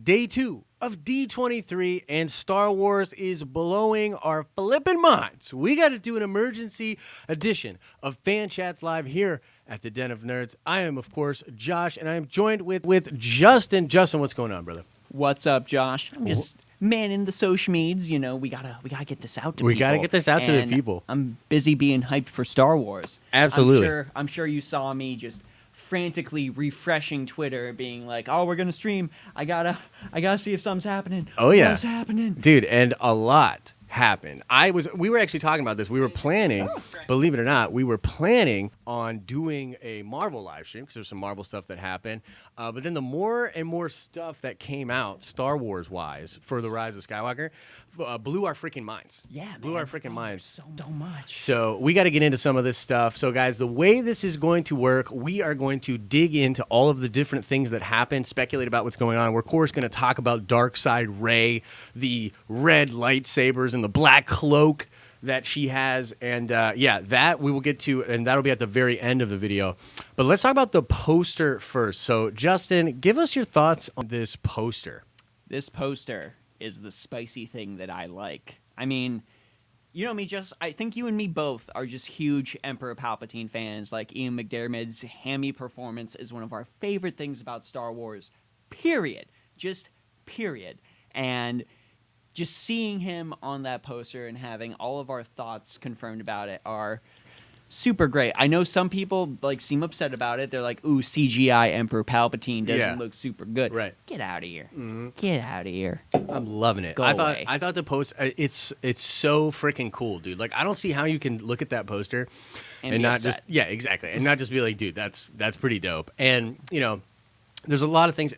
Day 2 of D23, and Star Wars is blowing our flippin' minds. We got to do an emergency edition of Fan Chats Live here at the Den of Nerds. I am, of course, Josh, and I am joined with Justin. Justin, what's going on, brother? What's up, Josh? I'm just manning the social medias. You know, we gotta get this out to people. We gotta get this out to the people. I'm busy being hyped for Star Wars. Absolutely. I'm sure you saw me just frantically refreshing Twitter, being like, "Oh, we're gonna stream. I gotta see if something's happening." Oh yeah, what's happening, dude? And a lot happened. We were actually talking about this. We were planning, believe it or not, we were planning on doing a Marvel live stream because there's some Marvel stuff that happened. But then the more and more stuff that came out, Star Wars wise, for the Rise of Skywalker, blew our freaking minds. Yeah, blew our freaking minds. So much. So we got to get into some of this stuff. So guys, the way this is going to work, we are going to dig into all of the different things that happen, speculate about what's going on. We're of course going to talk about Dark Side Rey, the red lightsabers and the black cloak that she has, and that we will get to, and that'll be at the very end of the video. But let's talk about the poster first. So Justin, give us your thoughts on this poster. This poster is the spicy thing that I like. I mean, you know me, I think you and me both are just huge Emperor Palpatine fans. Like, Ian McDiarmid's hammy performance is one of our favorite things about Star Wars, period. Just period. And just seeing him on that poster and having all of our thoughts confirmed about it are super great. I know some people seem upset about it. They're like, "Ooh, CGI Emperor Palpatine doesn't look super good." Right? Get out of here. Mm-hmm. Get out of here. I'm loving it. Go away. I thought the poster, it's so freaking cool, dude. Like, I don't see how you can look at that poster and not upset. exactly, and not just be like, dude, that's pretty dope. And you know, there's a lot of things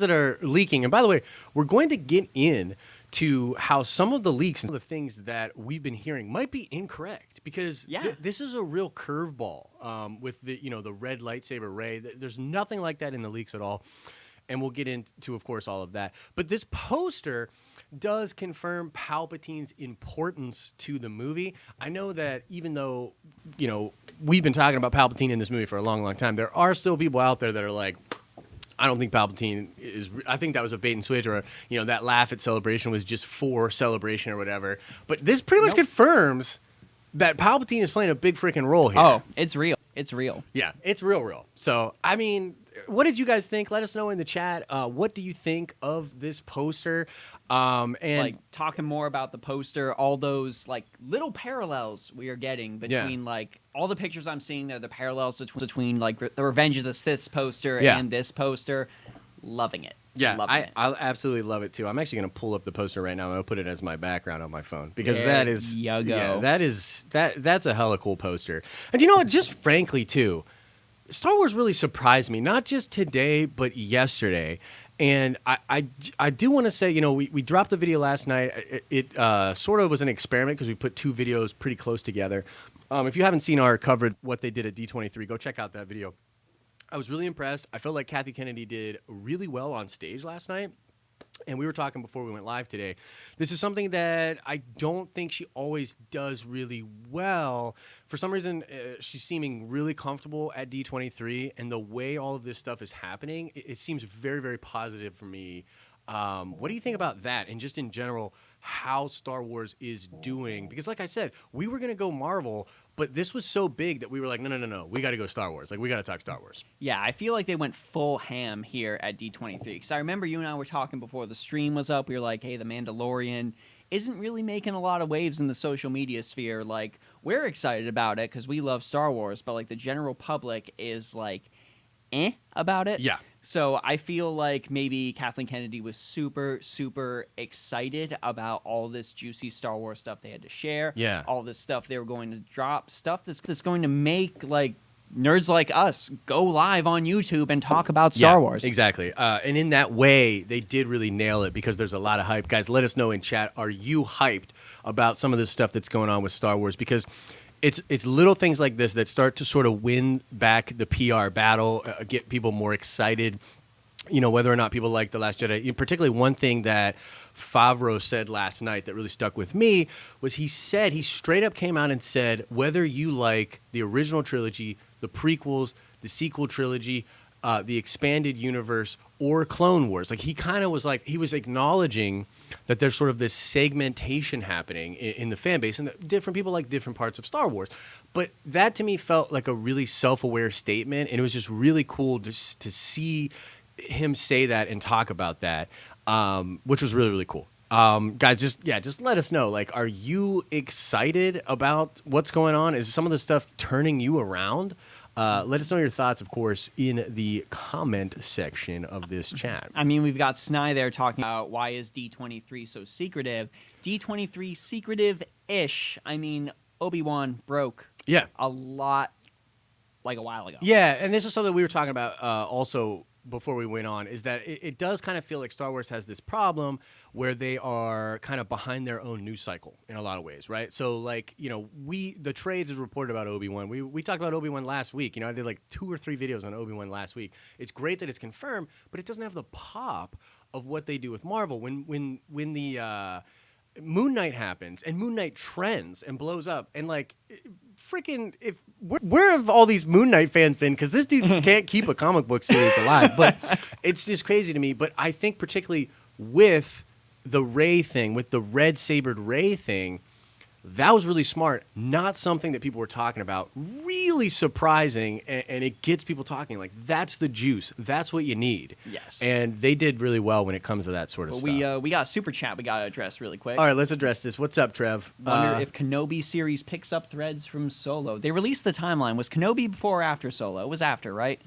that are leaking. And by the way, we're going to get in to how some of the leaks and some of the things that we've been hearing might be incorrect, because this is a real curveball with the red lightsaber Rey. There's nothing like that in the leaks at all, and we'll get into, of course, all of that. But this poster does confirm Palpatine's importance to the movie. I know that even though we've been talking about Palpatine in this movie for a long, long time, there are still people out there that are like, I don't think Palpatine is. I think that was a bait and switch, or that laugh at Celebration was just for Celebration or whatever. But this pretty much confirms that Palpatine is playing a big freaking role here. Oh, it's real. It's real. Yeah, it's real. So, I mean, what did you guys think? Let us know in the chat. What do you think of this poster? And talking more about the poster, all those little parallels we are getting between all the pictures I'm seeing there, the parallels between the Revenge of the Sith poster and this poster. Loving it. Yeah, Loving it. I absolutely love it too. I'm actually going to pull up the poster right now and I'll put it as my background on my phone, because that's a hella cool poster. And you know what? Just frankly too, Star Wars really surprised me, not just today but yesterday. And I do want to say, we dropped the video last night. It sort of was an experiment because we put two videos pretty close together. If you haven't seen our coverage, what they did at D23, go check out that video. I was really impressed. I felt like Kathy Kennedy did really well on stage last night. And we were talking before we went live today. This is something that I don't think she always does really well. For some reason, she's seeming really comfortable at D23, and the way all of this stuff is happening, it seems very, very positive for me. What do you think about that? And just in general, how Star Wars is doing? Because like I said, we were going to go Marvel, but this was so big that we were like, no, we got to go Star Wars. We got to talk Star Wars. Yeah, I feel like they went full ham here at D23. Because I remember you and I were talking before the stream was up. We were like, hey, The Mandalorian isn't really making a lot of waves in the social media sphere. We're excited about it because we love Star Wars, but the general public is about it. Yeah. So I feel like maybe Kathleen Kennedy was super, super excited about all this juicy Star Wars stuff they had to share. Yeah. All this stuff they were going to drop, stuff that's going to make nerds like us go live on YouTube and talk about Star Wars. Exactly. And in that way, they did really nail it because there's a lot of hype. Guys, let us know in chat, are you hyped about some of this stuff that's going on with Star Wars? Because it's little things like this that start to sort of win back the PR battle, get people more excited, whether or not people like The Last Jedi. Particularly one thing that Favreau said last night that really stuck with me was he straight up came out and said, whether you like the original trilogy, the prequels, the sequel trilogy, the expanded universe or Clone Wars. Like he kind of was like he was acknowledging that there's sort of this segmentation happening in the fan base, and that different people like different parts of Star Wars. But that to me felt like a really self-aware statement, and it was just really cool just to see him say that and talk about that, which was really, really cool. Guys, just let us know. Like, are you excited about what's going on? Is some of the stuff turning you around? Let us know your thoughts, of course, in the comment section of this chat. I mean, we've got Sny there talking about why is D23 so secretive. D23 secretive-ish. I mean, Obi-Wan broke a lot like a while ago. Yeah, and this is something we were talking about also before we went on, is that it does kind of feel like Star Wars has this problem where they are kind of behind their own news cycle in a lot of ways, right? So, like, you know, the trades is reported about Obi-Wan. We talked about Obi-Wan last week. You know, I did like 2 or 3 videos on Obi-Wan last week. It's great that it's confirmed, but it doesn't have the pop of what they do with Marvel. When the Moon Knight happens and Moon Knight trends and blows up, and like freaking where have all these Moon Knight fans been? Because this dude can't keep a comic book series alive. But it's just crazy to me. But I think particularly with the Rey thing, with the red sabered Rey thing, that was really smart. Not something that people were talking about. Really surprising, and it gets people talking. Like, that's the juice. That's what you need. Yes. And they did really well when it comes to that sort of stuff. We got a super chat we got to address really quick. All right, let's address this. What's up, Trev? Wonder if Kenobi series picks up threads from Solo. They released the timeline. Was Kenobi before or after Solo? It was after, right?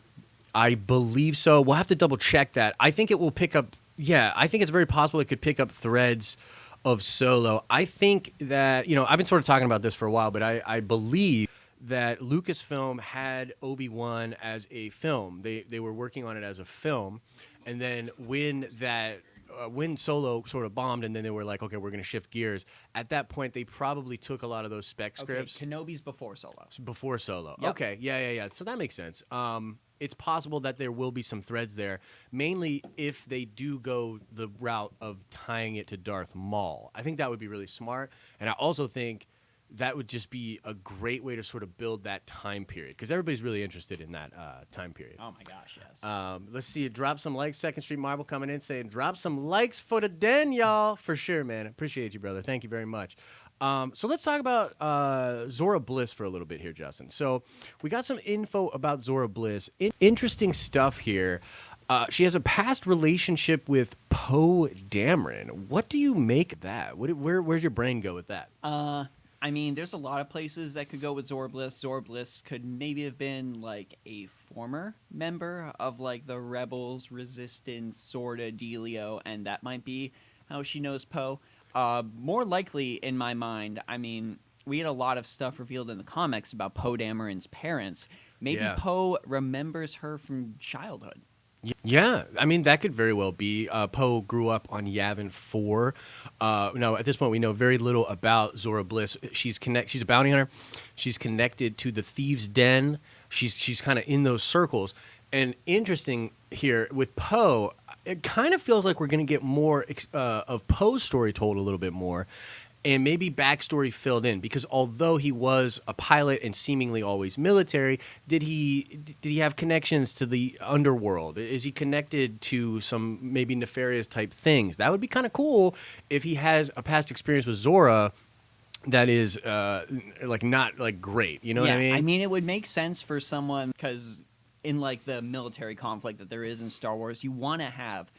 I believe so. We'll have to double check that. I think it will pick up. Yeah, I think it's very possible it could pick up threads of Solo. I think that, you know, I've been sort of talking about this for a while, but I believe that Lucasfilm had Obi-Wan as a film. They were working on it as a film, and then when Solo sort of bombed, and then they were like, okay, we're going to shift gears. At that point, they probably took a lot of those spec scripts. Kenobi's before Solo. Before Solo. Yep. Okay, yeah. So that makes sense. It's possible that there will be some threads there, mainly if they do go the route of tying it to Darth Maul. I think that would be really smart, and I also think that would just be a great way to sort of build that time period, because everybody's really interested in that time period. Oh, my gosh, yes. Let's see. Drop some likes. Second Street Marvel coming in saying, drop some likes for the den, y'all. For sure, man. Appreciate you, brother. Thank you very much. So let's talk about Zora Bliss for a little bit here, Justin. So we got some info about Zora Bliss. Interesting stuff here. She has a past relationship with Poe Dameron. What do you make of that? Where's your brain go with that? I mean, there's a lot of places that could go with Zora Bliss. Zora Bliss could maybe have been like a former member of like the Rebels, Resistance sort of dealio, and that might be how she knows Poe. More likely, in my mind, I mean, we had a lot of stuff revealed in the comics about Poe Dameron's parents. Maybe Poe remembers her from childhood. Yeah, I mean, that could very well be. Poe grew up on Yavin 4. No, at this point, we know very little about Zora Bliss. She's a bounty hunter. She's connected to the Thieves' Den. She's kind of in those circles. And interesting here, with Poe, it kind of feels like we're going to get more of Poe's story told a little bit more, and maybe backstory filled in, because although he was a pilot and seemingly always military, did he have connections to the underworld? Is he connected to some maybe nefarious type things? That would be kind of cool if he has a past experience with Zora that is like not like great. You know what I mean? I mean, it would make sense for someone, because in like the military conflict that there is in Star Wars, you want to have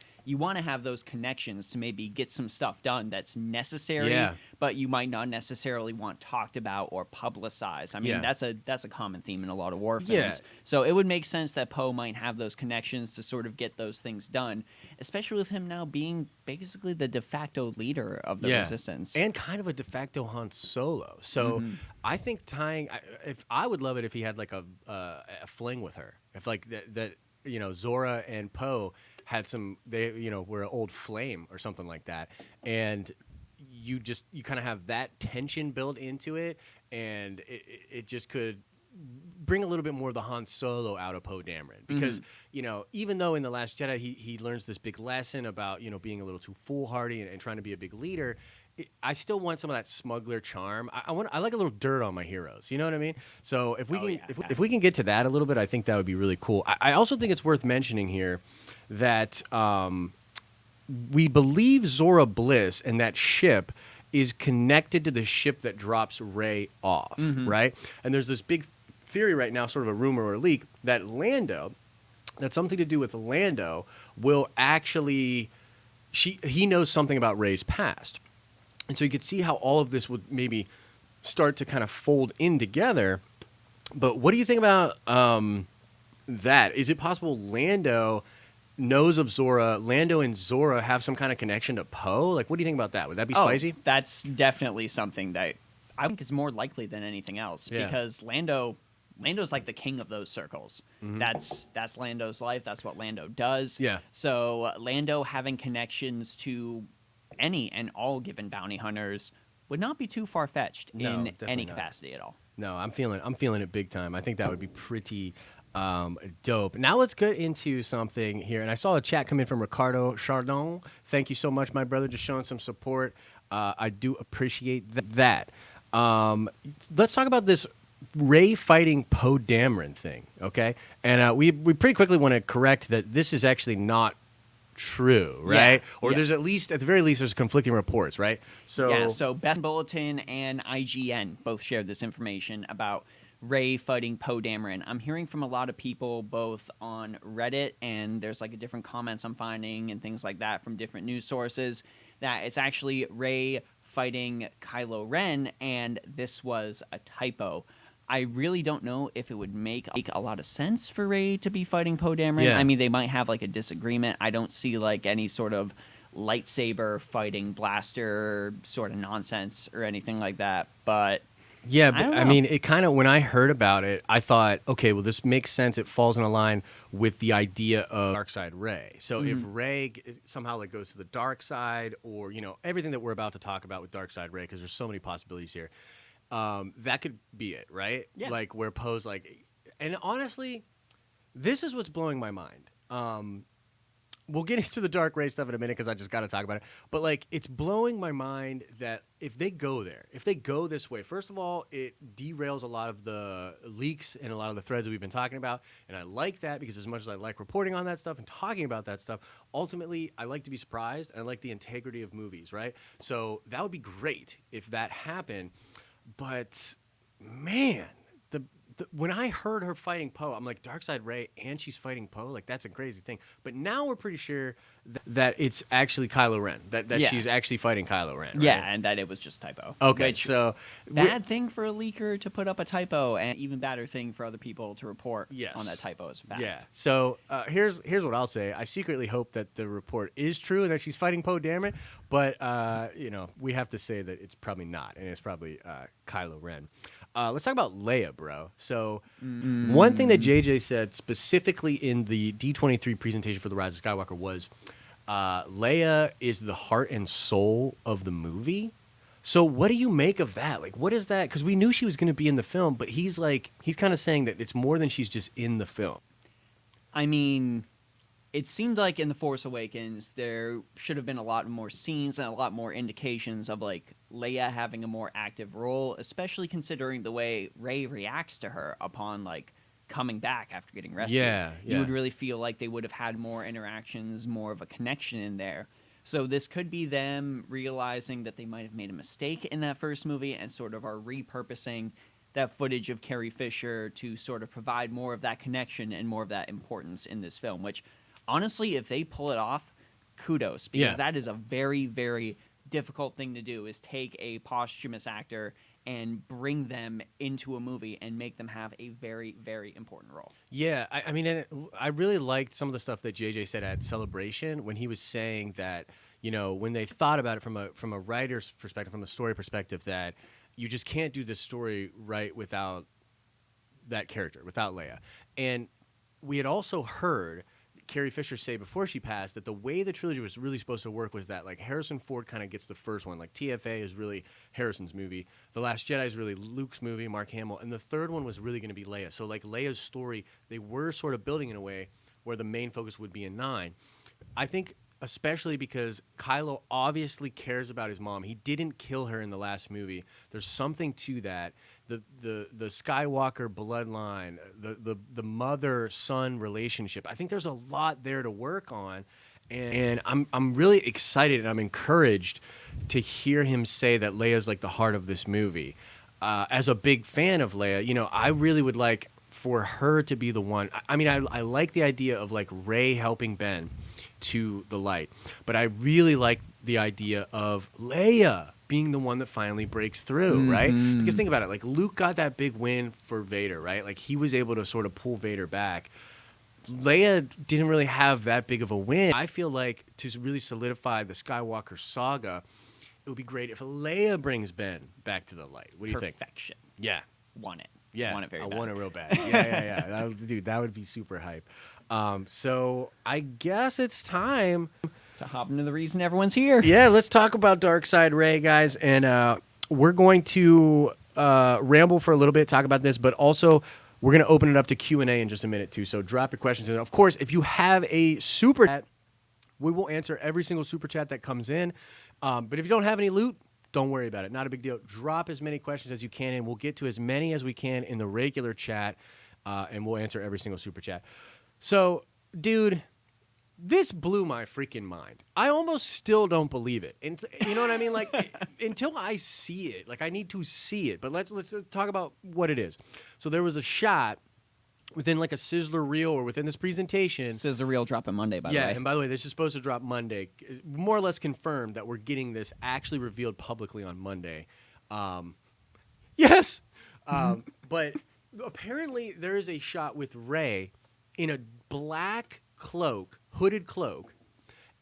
those connections to maybe get some stuff done that's necessary, but you might not necessarily want talked about or publicized. I mean, that's a common theme in a lot of war films. So it would make sense that Poe might have those connections to sort of get those things done, especially with him now being basically the de facto leader of the Resistance. And kind of a de facto Han Solo. So I think I would love it if he had like a fling with her. If like that you know, Zora and Poe had were an old flame or something like that, and you kind of have that tension built into it, and it just could bring a little bit more of the Han Solo out of Poe Dameron. Because, you know, even though in The Last Jedi he learns this big lesson about, you know, being a little too foolhardy and trying to be a big leader, I still want some of that smuggler charm. I like a little dirt on my heroes. You know what I mean? So if we can get to that a little bit, I think that would be really cool. I also think it's worth mentioning here that we believe Zora Bliss and that ship is connected to the ship that drops Rey off, right? And there's this big theory right now, sort of a rumor or a leak, that something to do with Lando will actually, he knows something about Rey's past. And so you could see how all of this would maybe start to kind of fold in together. But what do you think about that? Is it possible Lando knows of Zora, Lando and Zora have some kind of connection to Poe? Like, what do you think about that? Would that be spicy? That's definitely something that I think is more likely than anything else, because Lando's like the king of those circles. That's Lando's life. That's what Lando does. Yeah. So Lando having connections to any and all given bounty hunters would not be too far-fetched in any capacity at all. No, I'm feeling it big time. I think that would be pretty dope. Now let's get into something here. And I saw a chat come in from Ricardo Chardon. Thank you so much, my brother, just showing some support. I do appreciate that. Let's talk about this Rey Fighting Poe Dameron thing, okay? And we pretty quickly want to correct that this is actually not true, right? Or there's at the very least, there's conflicting reports, right? So Best Bulletin and IGN both shared this information about Rey fighting Poe Dameron. I'm hearing from a lot of people both on Reddit, and there's like a different comments I'm finding and things like that from different news sources, that it's actually Rey fighting Kylo Ren, and this was a typo. I really don't know if it would make a lot of sense for Rey to be fighting Poe Dameron. Yeah. I mean, they might have like a disagreement. I don't see like any sort of lightsaber fighting blaster sort of nonsense or anything like that, but yeah, but I mean, it kind of, when I heard about it, I thought, okay, well, this makes sense. It falls in a line with the idea of dark side Rey. So if Rey somehow like goes to the dark side, or, you know, everything that we're about to talk about with dark side Rey, because there's so many possibilities here, that could be it, right? Yeah. Like where Poe's like, and honestly, this is what's blowing my mind. We'll get into the dark Rey stuff in a minute because I just got to talk about it. But, like, it's blowing my mind that if they go there, if they go this way, first of all, it derails a lot of the leaks and a lot of the threads that we've been talking about. And I like that because as much as I like reporting on that stuff and talking about that stuff, ultimately, I like to be surprised and I like the integrity of movies, right? So that would be great if that happened. But, man, when I heard her fighting Poe, I'm like, Darkseid Rey, and she's fighting Poe? Like, that's a crazy thing. But now we're pretty sure that it's actually Kylo Ren, that she's actually fighting Kylo Ren, right? Yeah, and that it was just typo. Okay, so bad thing for a leaker to put up a typo, and even badder thing for other people to report on that typo as a fact. Yeah, so here's what I'll say. I secretly hope that the report is true and that she's fighting Poe Dameron, but, you know, we have to say that it's probably not, and it's probably Kylo Ren. Let's talk about Leia, bro. So one thing that JJ said specifically in the D23 presentation for The Rise of Skywalker was Leia is the heart and soul of the movie. So what do you make of that? Like, what is that? Because we knew she was going to be in the film, but he's kind of saying that it's more than she's just in the film. I mean, it seemed like in The Force Awakens, there should have been a lot more scenes and a lot more indications of, like, Leia having a more active role, especially considering the way Rey reacts to her upon, like, coming back after getting rescued. Yeah. You would really feel like they would have had more interactions, more of a connection in there. So this could be them realizing that they might have made a mistake in that first movie and sort of are repurposing that footage of Carrie Fisher to sort of provide more of that connection and more of that importance in this film, which, honestly, if they pull it off, kudos, because that is a very, very difficult thing to do, is take a posthumous actor and bring them into a movie and make them have a very, very important role. Yeah, I mean, I really liked some of the stuff that JJ said at Celebration when he was saying that, you know, when they thought about it from a writer's perspective, from a story perspective, that you just can't do this story right without that character, without Leia. And we had also heard Carrie Fisher say before she passed that the way the trilogy was really supposed to work was that like Harrison Ford kind of gets the first one. Like TFA is really Harrison's movie. The Last Jedi is really Luke's movie, Mark Hamill. And the third one was really going to be Leia. So like Leia's story, they were sort of building in a way where the main focus would be in 9. I think especially because Kylo obviously cares about his mom. He didn't kill her in the last movie. There's something to that. The Skywalker bloodline, the mother-son relationship. I think there's a lot there to work on, and I'm really excited and I'm encouraged to hear him say that Leia's like the heart of this movie. As a big fan of Leia, you know, I really would like for her to be the one. I mean, I like the idea of like Rey helping Ben to the light, but I really like the idea of Leia being the one that finally breaks through, right? Because think about it, like Luke got that big win for Vader, right? Like he was able to sort of pull Vader back. Leia didn't really have that big of a win. I feel like to really solidify the Skywalker saga, it would be great if Leia brings Ben back to the light. What do you think? Perfection. Yeah. Want it. Yeah. Want it very bad. I want it real bad. Yeah. Dude, that would be super hype. So I guess it's time to hop into the reason everyone's here. Yeah, let's talk about Dark Side Rey, guys. And we're going to ramble for a little bit, talk about this, but also we're going to open it up to Q&A in just a minute, too. So drop your questions. And, of course, if you have a super chat, we will answer every single super chat that comes in. But if you don't have any loot, don't worry about it. Not a big deal. Drop as many questions as you can, and we'll get to as many as we can in the regular chat, and we'll answer every single super chat. So, dude, this blew my freaking mind. I almost still don't believe it. And you know what I mean? Like, until I see it, like, I need to see it. But let's talk about what it is. So there was a shot within, like, a Sizzler reel or within this presentation. Sizzler reel dropping Monday, by the way. Yeah, and by the way, this is supposed to drop Monday. More or less confirmed that we're getting this actually revealed publicly on Monday. Yes! But apparently there is a shot with Rey in a black cloak, hooded cloak,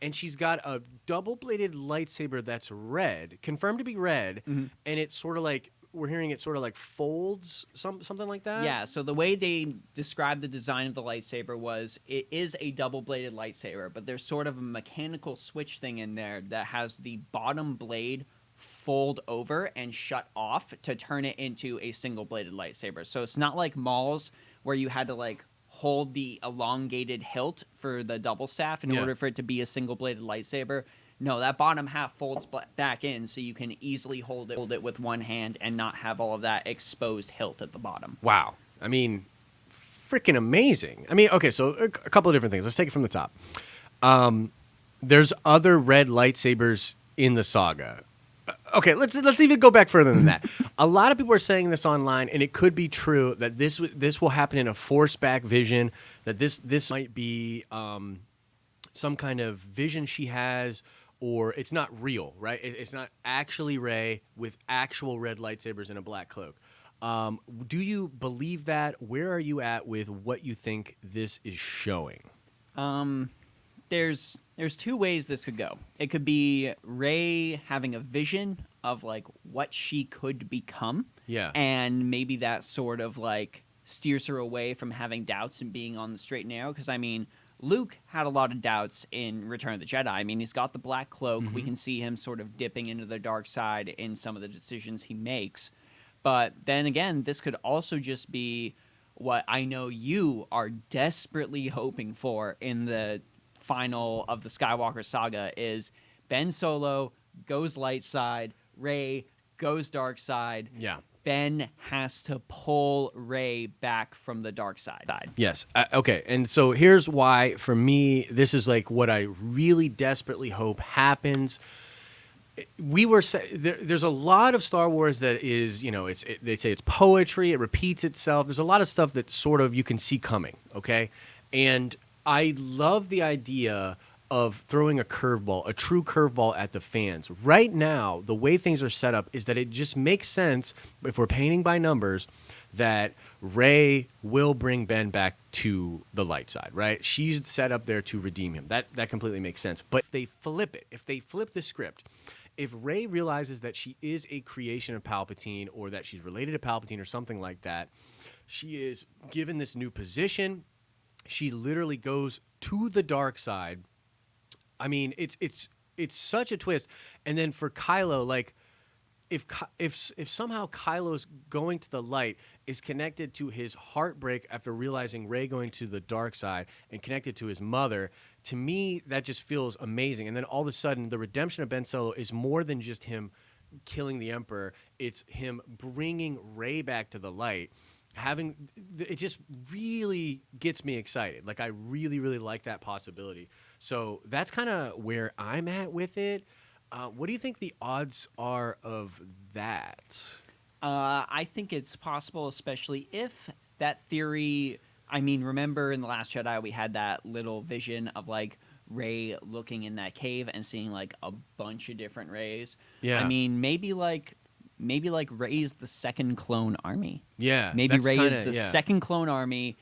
and she's got a double-bladed lightsaber that's red, confirmed to be red, and it's sort of like, we're hearing it sort of like folds, something like that? Yeah, so the way they described the design of the lightsaber was it is a double-bladed lightsaber, but there's sort of a mechanical switch thing in there that has the bottom blade fold over and shut off to turn it into a single-bladed lightsaber. So it's not like Maul's where you had to, like, hold the elongated hilt for the double staff in order for it to be a single-bladed lightsaber. No, that bottom half folds back in so you can easily hold it with one hand and not have all of that exposed hilt at the bottom. Wow. I mean, freaking amazing. I mean, okay, so a couple of different things. Let's take it from the top. There's other red lightsabers in the saga. Okay, let's even go back further than that. A lot of people are saying this online, and it could be true that this will happen in a Force-back vision, that this might be some kind of vision she has, or it's not real, right? It's not actually Rey with actual red lightsabers and a black cloak. Do you believe that? Where are you at with what you think this is showing? There's two ways this could go. It could be Rey having a vision of like what she could become. Yeah. And maybe that sort of like steers her away from having doubts and being on the straight and narrow. Because I mean, Luke had a lot of doubts in Return of the Jedi. I mean, he's got the black cloak. We can see him sort of dipping into the dark side in some of the decisions he makes. But then again, this could also just be what I know you are desperately hoping for in the final of the Skywalker saga is Ben Solo goes light side, Rey goes dark side. Yeah. Ben has to pull Rey back from the dark side. Yes. Okay. And so here's why, for me, this is like what I really desperately hope happens. There's a lot of Star Wars that is, you know, they say it's poetry. It repeats itself. There's a lot of stuff that sort of you can see coming. Okay. And I love the idea of throwing a curveball, a true curveball at the fans. Right now, the way things are set up is that it just makes sense, if we're painting by numbers, that Rey will bring Ben back to the light side, right? She's set up there to redeem him. That completely makes sense. But if they flip it, if they flip the script, if Rey realizes that she is a creation of Palpatine or that she's related to Palpatine or something like that, she is given this new position. She literally goes to the dark side. I mean, it's such a twist. And then for Kylo, like, if somehow Kylo's going to the light is connected to his heartbreak after realizing Rey going to the dark side and connected to his mother, to me that just feels amazing. And then all of a sudden, the redemption of Ben Solo is more than just him killing the Emperor. It's him bringing Rey back to the light. It just really gets me excited. Like, I really, really like that possibility. So that's kind of where I'm at with it. What do you think the odds are of that? I think it's possible, especially if that theory. I mean, remember in The Last Jedi, we had that little vision of like Rey looking in that cave and seeing like a bunch of different Reys. Yeah. I mean, maybe Rey's the second clone army. Yeah. Maybe Rey is the second clone army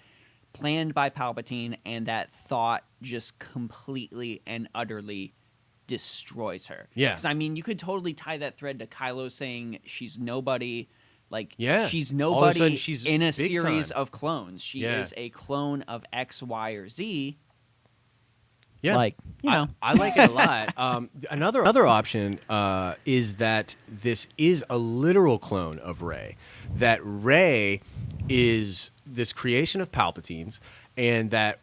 planned by Palpatine, and that thought just completely and utterly destroys her. Yeah. Because, I mean, you could totally tie that thread to Kylo saying she's nobody. Like, she's All of a nobody sudden, she's in a big series time. of clones. She is a clone of X, Y, or Z. Yeah. Like, you know. I like it a lot. Another option is that this is a literal clone of Rey. That Rey is this creation of Palpatine's, and that,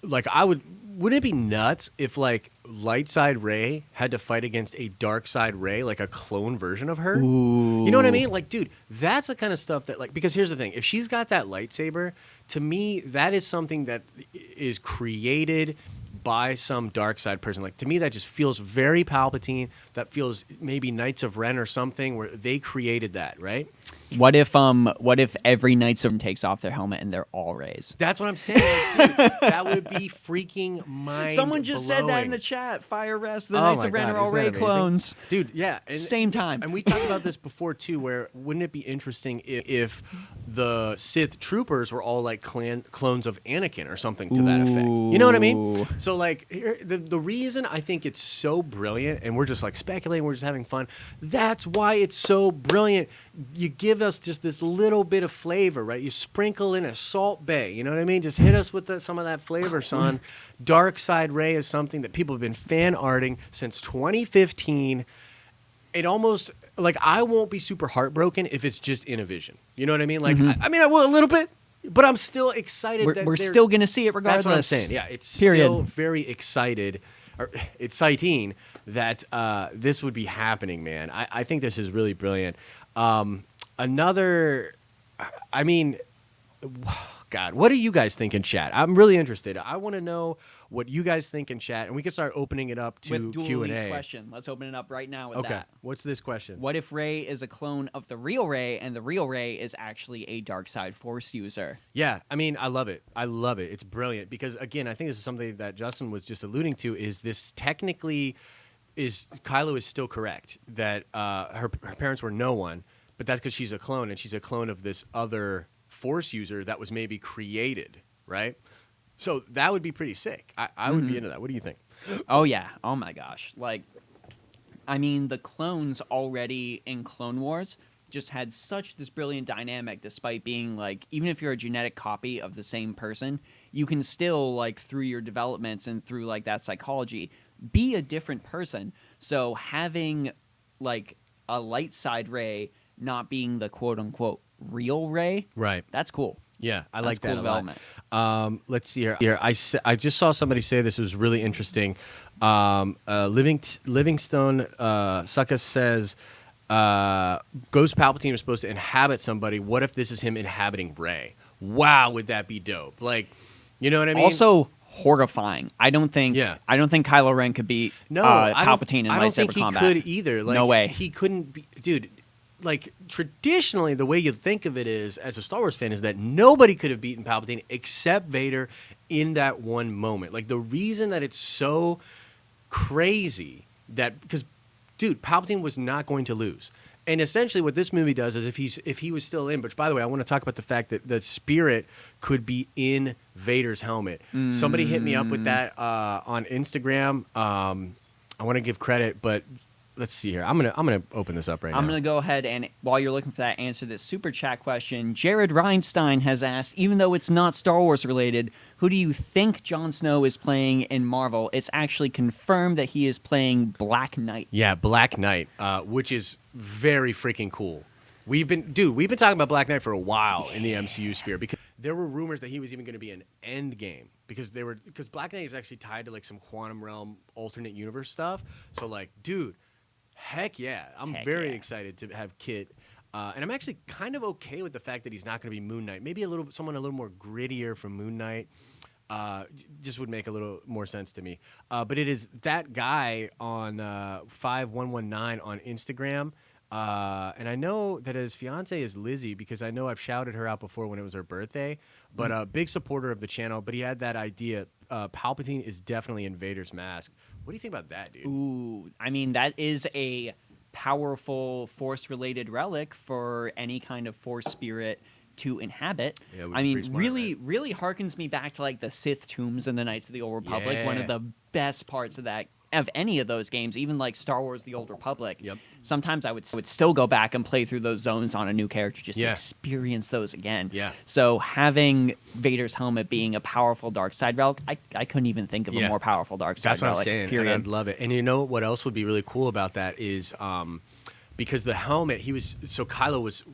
like, wouldn't it be nuts if, like, light side Rey had to fight against a dark side Rey, like a clone version of her? Ooh. You know what I mean? Like, dude, that's the kind of stuff that, like, because here's the thing. If she's got that lightsaber, to me, that is something that is created by some dark side person. Like, to me, that just feels very Palpatine. That feels maybe Knights of Ren or something, where they created that, right? What if every Knights of Ren takes off their helmet and they're all Reys? That's what I'm saying. Dude, that would be freaking mind Someone just said that in the chat. Fire rest. The Knights of Ren are all Rey clones. Dude, yeah. Same time. And we talked about this before, too, where wouldn't it be interesting if the Sith troopers were all like clones of Anakin or something to that effect? You know what I mean? So, like, the reason I think it's so brilliant, and we're just like speculating, we're just having fun, that's why it's so brilliant. You give us just this little bit of flavor, right? You sprinkle in a Salt Bae, you know what I mean? Just hit us with some of that flavor, son. Dark Side Rey is something that people have been fan arting since 2015. It almost, like, I won't be super heartbroken if it's just in a vision. You know what I mean? Like, I mean, I will a little bit, but I'm still excited. We're still going to see it regardless. That's what I'm saying. Yeah, it's still very exciting that this would be happening, man. I think this is really brilliant. I mean, God, what do you guys think in chat? I'm really interested. I want to know what you guys think in chat, and we can start opening it up to with Q&A. Dual question. Let's open it up right now with that. What's this question? What if Rey is a clone of the real Rey, and the real Rey is actually a dark side Force user? Yeah, I mean, I love it. It's brilliant because, again, I think this is something that Justin was just alluding to. Is this technically Kylo is still correct that her parents were no one, but that's because she's a clone, and she's a clone of this other Force user that was maybe created, right? So that would be pretty sick. I would be into that. What do you think? Oh, yeah. Oh, my gosh. Like, I mean, the clones already in Clone Wars just had such this brilliant dynamic, despite being, like, even if you're a genetic copy of the same person, you can still, like, through your developments and through, like, that psychology, be a different person. So having, like, a light side Rey not being the quote-unquote real Rey, right? That's cool. Yeah, I like that cool development. Let's see here. I just saw somebody say this was really interesting. Livingstone Suckus says, Ghost Palpatine was supposed to inhabit somebody. What if this is him inhabiting Rey? Wow, would that be dope? Like, you know what I mean? Also horrifying. I don't think Kylo Ren could beat Palpatine in lightsaber combat. I don't think he could either. Like, no way. He couldn't be, dude. Like, traditionally, the way you think of it is, as a Star Wars fan, is that nobody could have beaten Palpatine except Vader in that one moment. Like, the reason that it's so crazy that, because, dude, Palpatine was not going to lose. And essentially what this movie does is if he was still in, which, by the way, I want to talk about the fact that the spirit could be in Vader's helmet. Somebody hit me up with that on Instagram. I want to give credit, but let's see here. I'm gonna open this up right now. I'm gonna go ahead and while you're looking for that, answer this super chat question. Jared Reinstein has asked, even though it's not Star Wars related, who do you think Jon Snow is playing in Marvel? It's actually confirmed that he is playing Black Knight. Yeah, Black Knight, which is very freaking cool. We've been talking about Black Knight for a while in the MCU sphere because there were rumors that he was even going to be an Endgame because Black Knight is actually tied to like some quantum realm alternate universe stuff. So like, dude, heck yeah, I'm very excited to have Kit, and I'm actually kind of okay with the fact that he's not going to be Moon Knight. Maybe someone a little more grittier from Moon Knight. Just would make a little more sense to me. But it is that guy on 5119 on Instagram. And I know that his fiance is Lizzie because I know I've shouted her out before when it was her birthday. But a big supporter of the channel. But he had that idea. Palpatine is definitely in Vader's mask. What do you think about that, dude? Ooh, I mean, that is a powerful Force-related relic for any kind of Force spirit to inhabit. Yeah, I mean, really harkens me back to like the Sith tombs in the Knights of the Old Republic. One of the best parts of any of those games, even like Star Wars: The Old Republic. Yep. Sometimes I would still go back and play through those zones on a new character just to experience those again. Yeah. So having Vader's helmet being a powerful dark side relic, I couldn't even think of a more powerful dark side relic. That's what I'm saying. Period. I'd love it. And you know what else would be really cool about that is because the helmet, Kylo was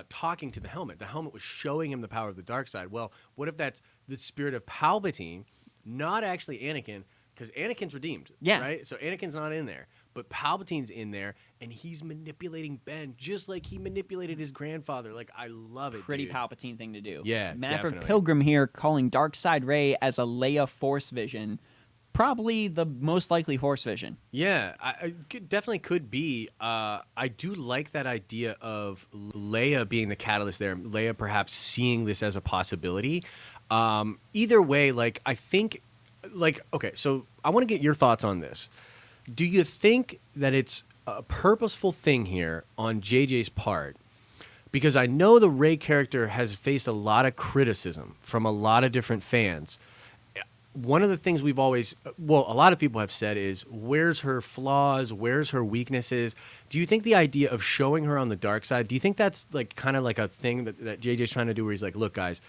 talking to the helmet. The helmet was showing him the power of the dark side. Well, what if that's the spirit of Palpatine, not actually Anakin? Because Anakin's redeemed, right? So Anakin's not in there, but Palpatine's in there, and he's manipulating Ben just like he manipulated his grandfather. Like, I love it. Pretty Palpatine thing to do. Yeah, Maverick definitely. Pilgrim here calling Dark Side Rey as a Leia Force vision. Probably the most likely Force vision. Yeah, I definitely could be. I do like that idea of Leia being the catalyst there. Leia perhaps seeing this as a possibility. Either way, like, I think... Like, okay, so I want to get your thoughts on this. Do you think that it's a purposeful thing here on JJ's part? Because I know the Rey character has faced a lot of criticism from a lot of different fans. One of the things a lot of people have said is, where's her flaws? Where's her weaknesses? Do you think the idea of showing her on the dark side, do you think that's like kind of like a thing that JJ's trying to do where he's like, look, guys,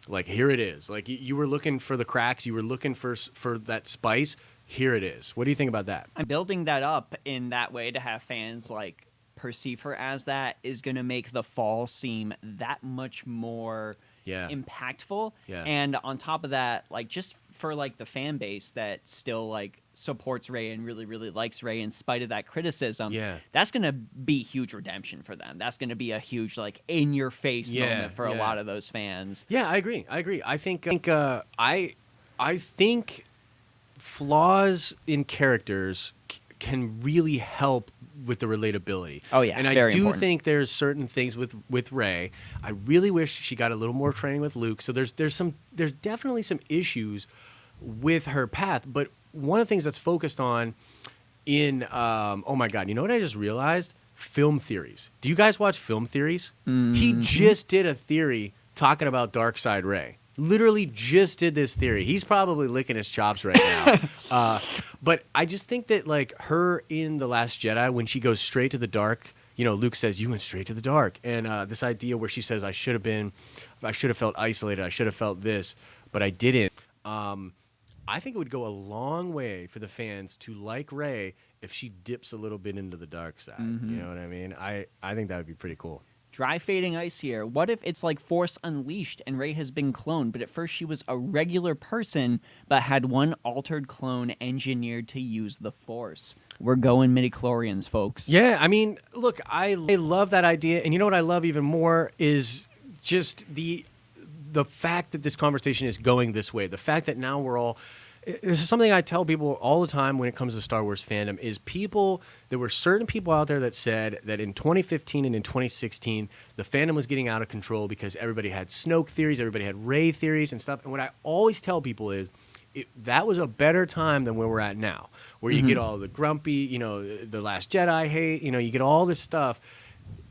like, here it is. Like, you were looking for the cracks. You were looking for that spice. Here it is. What do you think about that? I'm building that up in that way to have fans, like, perceive her as that is going to make the fall seem that much more impactful. Yeah. And on top of that, like, just for, like, the fan base that still, like, supports Rey and really, really likes Rey in spite of that criticism, that's going to be huge redemption for them. That's going to be a huge, like, in-your-face moment for a lot of those fans. Yeah, I agree. I think flaws in characters can really help with the relatability. Oh, yeah, and I do think there's certain things with Rey. I really wish she got a little more training with Luke. So there's definitely some issues with her path, but one of the things that's focused on in oh my god, you know what I just realized? Film theories. Do you guys watch film theories? Mm-hmm. He just did a theory talking about Dark Side Rey. Literally just did this theory. He's probably licking his chops right now. But I just think that, like, her in The Last Jedi, when she goes straight to the dark, you know, Luke says, you went straight to the dark. And this idea where she says, I should have felt isolated. I should have felt this, but I didn't. I think it would go a long way for the fans to like Rey if she dips a little bit into the dark side. Mm-hmm. You know what I mean? I think that would be pretty cool. Dry fading ice here. What if it's like Force Unleashed and Rey has been cloned, but at first she was a regular person but had one altered clone engineered to use the Force? We're going midichlorians, folks. Yeah, I mean, look, I love that idea. And you know what I love even more is just the fact that this conversation is going this way. The fact that now we're all... This is something I tell people all the time when it comes to Star Wars fandom, is there were certain people out there that said that in 2015 and in 2016, the fandom was getting out of control because everybody had Snoke theories, everybody had Rey theories and stuff. And what I always tell people is that was a better time than where we're at now, where you get all the grumpy, you know, the Last Jedi hate, you know, you get all this stuff.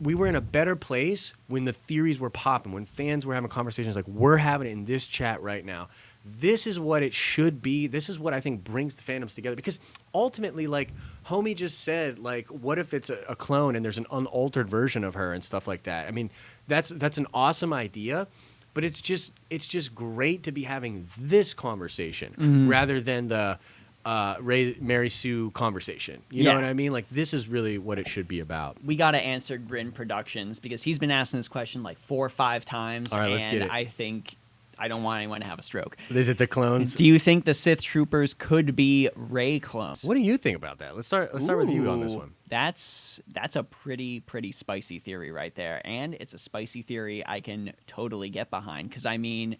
We were in a better place when the theories were popping, when fans were having conversations like we're having it in this chat right now. this is what it should be. This is what I think brings the fandoms together. Because ultimately, like, homie just said, like, what if it's a clone and there's an unaltered version of her and stuff like that? I mean, that's an awesome idea, but it's just great to be having this conversation rather than the Mary Sue conversation. You know what I mean? Like, this is really what it should be about. We got to answer Grin Productions because he's been asking this question like 4 or 5 times. All right, let's get it. I think I don't want anyone to have a stroke. Is it the clones? Do you think the Sith troopers could be Rey clones? What do you think about that? Let's start with you on this one. That's a pretty spicy theory right there, and it's a spicy theory I can totally get behind because I mean,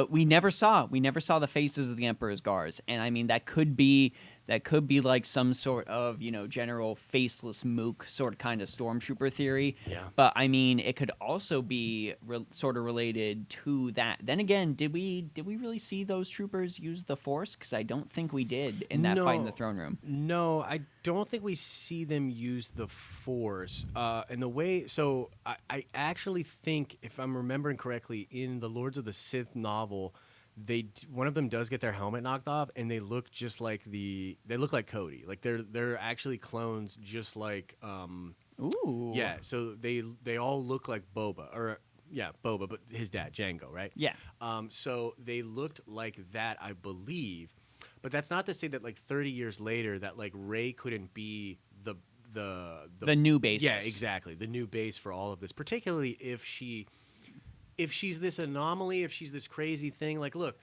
we never saw the faces of the Emperor's guards, and I mean that could be like some sort of, you know, general faceless mook sort of kind of stormtrooper theory. Yeah. But I mean, it could also be sort of related to that. Then again, did we really see those troopers use the Force? Because I don't think we did in that fight in the throne room. No, I don't think we see them use the Force. And the way, so I actually think, if I'm remembering correctly, in the Lords of the Sith novel, one of them does get their helmet knocked off, and they look just like they look like Cody. Like they're actually clones, just like Ooh. Yeah. So they all look like Boba, but his dad Jango, right? Yeah. So they looked like that, I believe, but that's not to say that like 30 years later that like Rey couldn't be the new basis. Yeah, exactly, the new base for all of this, particularly if she's this anomaly, if she's this crazy thing. Like, look,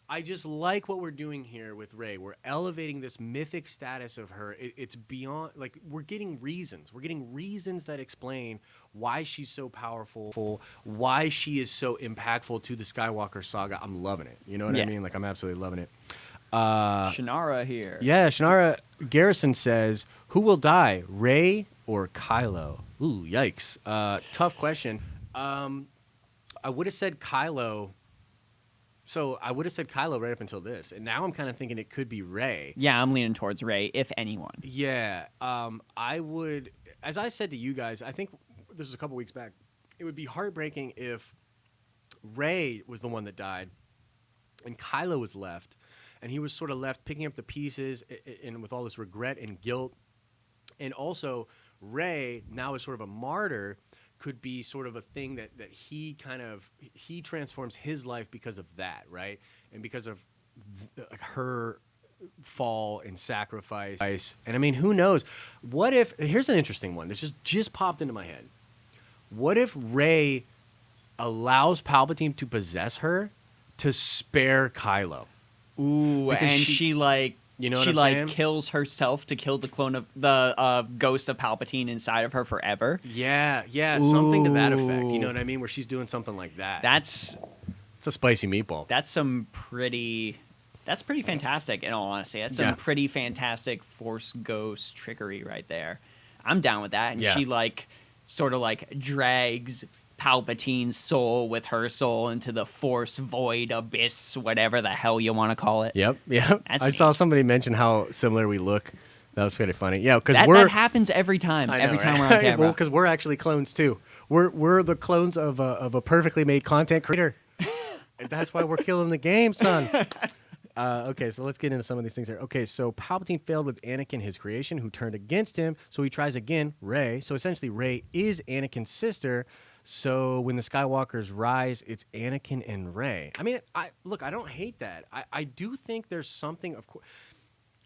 I just like what we're doing here with Rey. We're elevating this mythic status of her. It's beyond, like, we're getting reasons. We're getting reasons that explain why she's so powerful, why she is so impactful to the Skywalker saga. I'm loving it. You know what I mean? Like, I'm absolutely loving it. Shannara here. Yeah, Shannara Garrison says, who will die, Rey or Kylo? Ooh, yikes. Tough question. I would have said Kylo. So I would have said Kylo right up until this, and now I'm kind of thinking it could be Rey. Yeah, I'm leaning towards Rey, if anyone. Yeah, I would. As I said to you guys, I think this was a couple weeks back. It would be heartbreaking if Rey was the one that died, and Kylo was left, and he was sort of left picking up the pieces, and with all this regret and guilt, and also Rey now is sort of a martyr. Could be sort of a thing that he transforms his life because of that, right? And because of her fall and sacrifice. And I mean, who knows? What if, here's an interesting one. This just popped into my head. What if Rey allows Palpatine to possess her to spare Kylo? Ooh, because and she like, you know, she like kills herself to kill the clone of the ghost of Palpatine inside of her forever. Yeah, something to that effect. You know what I mean? Where she's doing something like that. It's a spicy meatball. That's pretty fantastic. In all honesty, that's some pretty fantastic Force ghost trickery right there. I'm down with that. And she like sort of like drags Palpatine's soul with her soul into the Force void abyss, whatever the hell you want to call it. Yep. I saw somebody mention how similar we look. That was pretty funny. Yeah, because that happens every time. Every time we're on camera. Well, because we're actually clones too. We're the clones of a perfectly made content creator. And that's why we're killing the game, son. Okay, so let's get into some of these things here. Okay, so Palpatine failed with Anakin, his creation, who turned against him. So he tries again, Rey. So essentially, Rey is Anakin's sister. So when the Skywalkers rise, it's Anakin and Rey. I mean, I don't hate that. I do think there's something. Of course,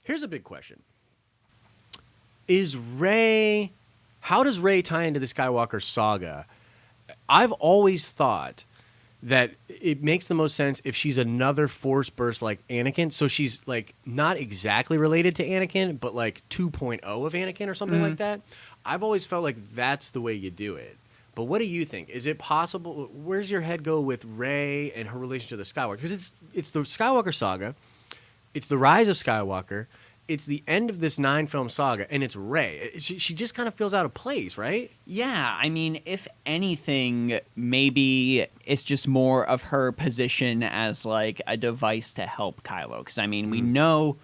here's a big question: how does Rey tie into the Skywalker saga? I've always thought that it makes the most sense if she's another Force burst like Anakin. So she's like not exactly related to Anakin, but like 2.0 of Anakin or something like that. I've always felt like that's the way you do it. But what do you think? Is it possible? Where's your head go with Rey and her relation to the Skywalker? Because it's the Skywalker saga, it's the Rise of Skywalker, it's the end of this 9-film saga, and it's Rey. She just kind of feels out of place, right? Yeah, I mean, if anything, maybe it's just more of her position as like a device to help Kylo. Because I mean, we know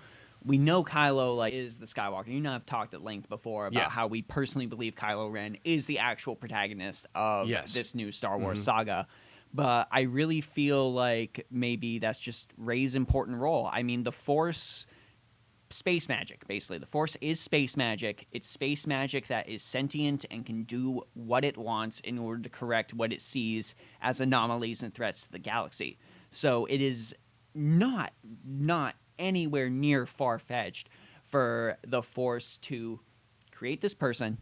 Kylo like is the Skywalker. You and I have talked at length before about how we personally believe Kylo Ren is the actual protagonist of this new Star Wars saga. but I really feel like maybe that's just Rey's important role. I mean, the Force, space magic, basically. The Force is space magic. It's space magic that is sentient and can do what it wants in order to correct what it sees as anomalies and threats to the galaxy. So it is not anywhere near far-fetched for the Force to create this person,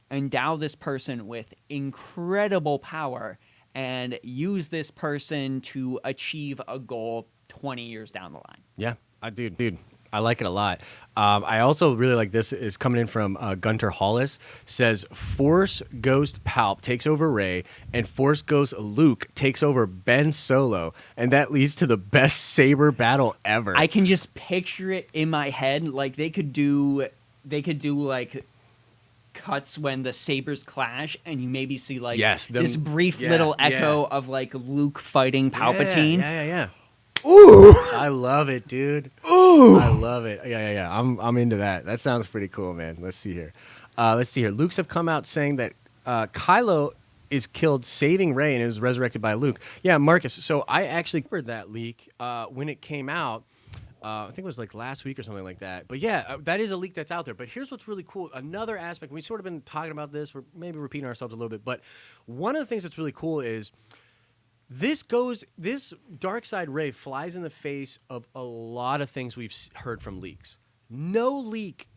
endow this person with incredible power, and use this person to achieve a goal 20 years down the line. Yeah, dude, I like it a lot. I also really like this is coming in from Gunter Hollis. Says Force Ghost Palp takes over Rey, and Force Ghost Luke takes over Ben Solo, and that leads to the best saber battle ever. I can just picture it in my head. Like they could do like cuts when the sabers clash, and you maybe see like this brief little echo of like Luke fighting Palpatine. Yeah. Ooh, I love it, dude. Ooh, I love it. Yeah. I'm into that. That sounds pretty cool, man. Let's see here. Luke's have come out saying that Kylo is killed saving Rey and is resurrected by Luke. Yeah, Marcus. So I actually covered that leak when it came out. I think it was like last week or something like that. But yeah, that is a leak that's out there. But here's what's really cool. Another aspect, we've sort of been talking about this. We're maybe repeating ourselves a little bit. But one of the things that's really cool is this dark side Rey flies in the face of a lot of things we've heard from leaks. No leak,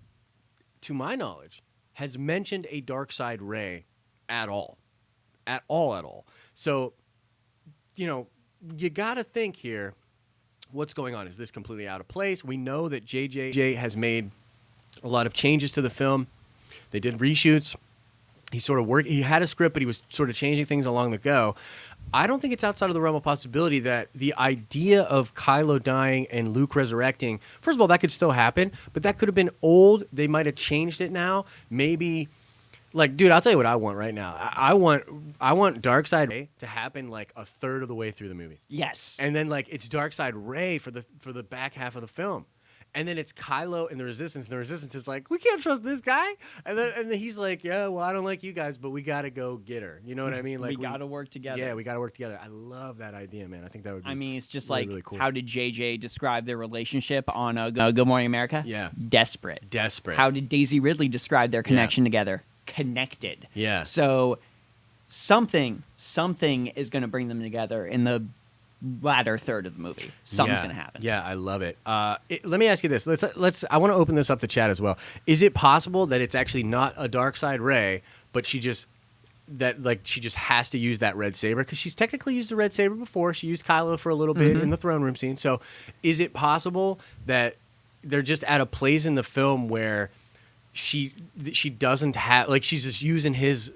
to my knowledge, has mentioned a dark side Rey at all. At all. So, you got to think here, what's going on? Is this completely out of place? We know that JJ has made a lot of changes to the film. They did reshoots. He had a script, but he was sort of changing things along the go. I don't think it's outside of the realm of possibility that the idea of Kylo dying and Luke resurrecting, first of all, that could still happen, but that could have been old. They might have changed it now. Maybe, like, dude, I'll tell you what I want right now. I want Darkseid Rey to happen like a third of the way through the movie. Yes. And then like it's Darkseid Rey for the back half of the film. And then it's Kylo and the Resistance. And the Resistance is like, we can't trust this guy. And then he's like, yeah, well, I don't like you guys, but we got to go get her. You know what I mean? Like we got to work together. Yeah, we got to work together. I love that idea, man. I think that would be it's just really, like, really cool. How did JJ describe their relationship on Good Morning America? Yeah. Desperate. How did Daisy Ridley describe their connection together? Connected. Yeah. So something is going to bring them together in the latter third of the movie. Something's going to happen. Yeah, I love it. Let me ask you this. Let's. I want to open this up to chat as well. Is it possible that it's actually not a Darkseid Rey, but she just has to use that red saber because she's technically used the red saber before. She used Kylo for a little bit in the throne room scene. So, is it possible that they're just at a place in the film where she doesn't have, like, she's just using his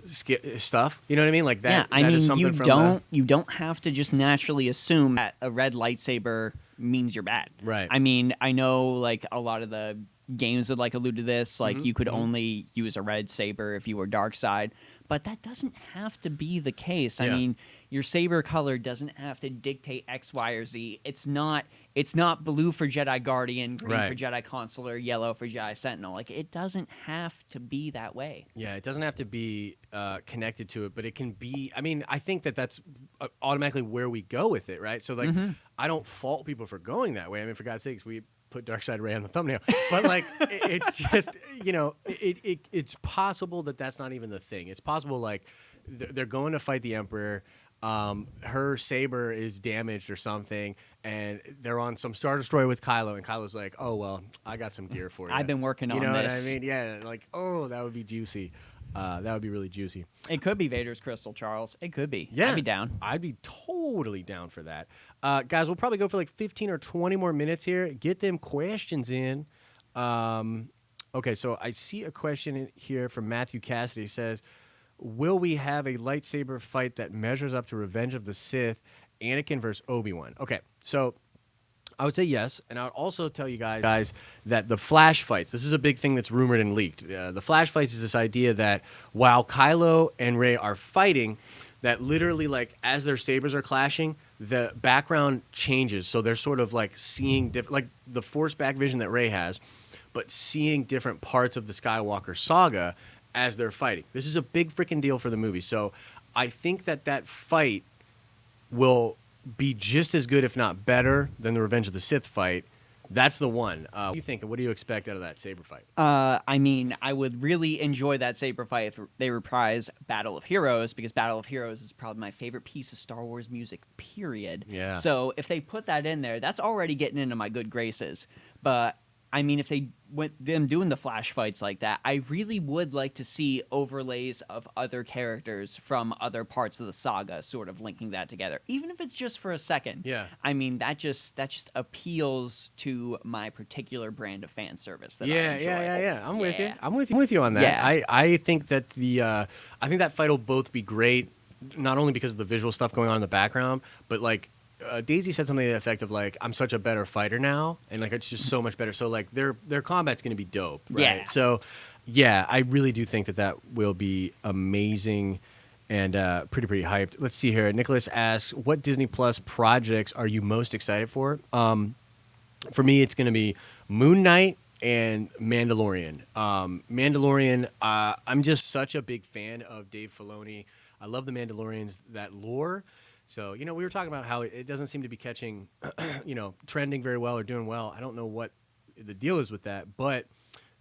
stuff, you know what I mean, like that? Yeah, is something you don't have to just naturally assume that a red lightsaber means you're bad, right? I mean, I know like a lot of the games would like allude to this, like you could only use a red saber if you were Darkseid, but that doesn't have to be the case. I mean, your saber color doesn't have to dictate X, Y, or Z. It's not blue for Jedi Guardian, green for Jedi Consular, yellow for Jedi Sentinel. Like, it doesn't have to be that way. Yeah, it doesn't have to be connected to it, but it can be. I mean, I think that's automatically where we go with it, right? So, like, I don't fault people for going that way. I mean, for God's sakes, we put Darkseid Rey on the thumbnail. But, like, it's just, it's possible that that's not even the thing. It's possible, like, they're going to fight the Emperor. Her saber is damaged or something, and they're on some Star Destroyer with Kylo, and Kylo's like, "Oh well, I got some gear for you. I've been working on this." You know what I mean? Yeah, like, oh, that would be juicy. That would be really juicy. It could be Vader's crystal, Charles. It could be. Yeah, I'd be down. I'd be totally down for that. Guys, we'll probably go for like 15 or 20 more minutes here. Get them questions in. Okay, so I see a question in here from Matthew Cassidy. He says, will we have a lightsaber fight that measures up to Revenge of the Sith, Anakin versus Obi-Wan? Okay, so I would say yes, and I would also tell you guys that the flash fights, this is a big thing that's rumored and leaked. The flash fights is this idea that while Kylo and Rey are fighting, that literally, like, as their sabers are clashing, the background changes. So they're sort of like seeing like the Force back vision that Rey has, but seeing different parts of the Skywalker saga as they're fighting. This is a big freaking deal for the movie. So I think that fight will be just as good, if not better, than the Revenge of the Sith fight. That's the one. What do you think? What do you expect out of that saber fight? I mean, I would really enjoy that saber fight if they reprise Battle of Heroes, because Battle of Heroes is probably my favorite piece of Star Wars music, period. Yeah. So if they put that in there, that's already getting into my good graces. But I mean, if they went them doing the flash fights like that, I really would like to see overlays of other characters from other parts of the saga sort of linking that together, even if it's just for a second. Yeah. I mean, that just appeals to my particular brand of fan service that I enjoy. Yeah. I'm with you on that. Yeah. I think that I think that fight will both be great, not only because of the visual stuff going on in the background, but like Daisy said something to the effect of like, I'm such a better fighter now, and like it's just so much better. So like their combat's going to be dope, right? Yeah. So yeah, I really do think that will be amazing and pretty hyped. Let's see here. Nicholas asks, what Disney Plus projects are you most excited for? For me, it's going to be Moon Knight and Mandalorian. Mandalorian, I'm just such a big fan of Dave Filoni. I love the Mandalorians, that lore. So, we were talking about how it doesn't seem to be catching, trending very well or doing well. I don't know what the deal is with that, but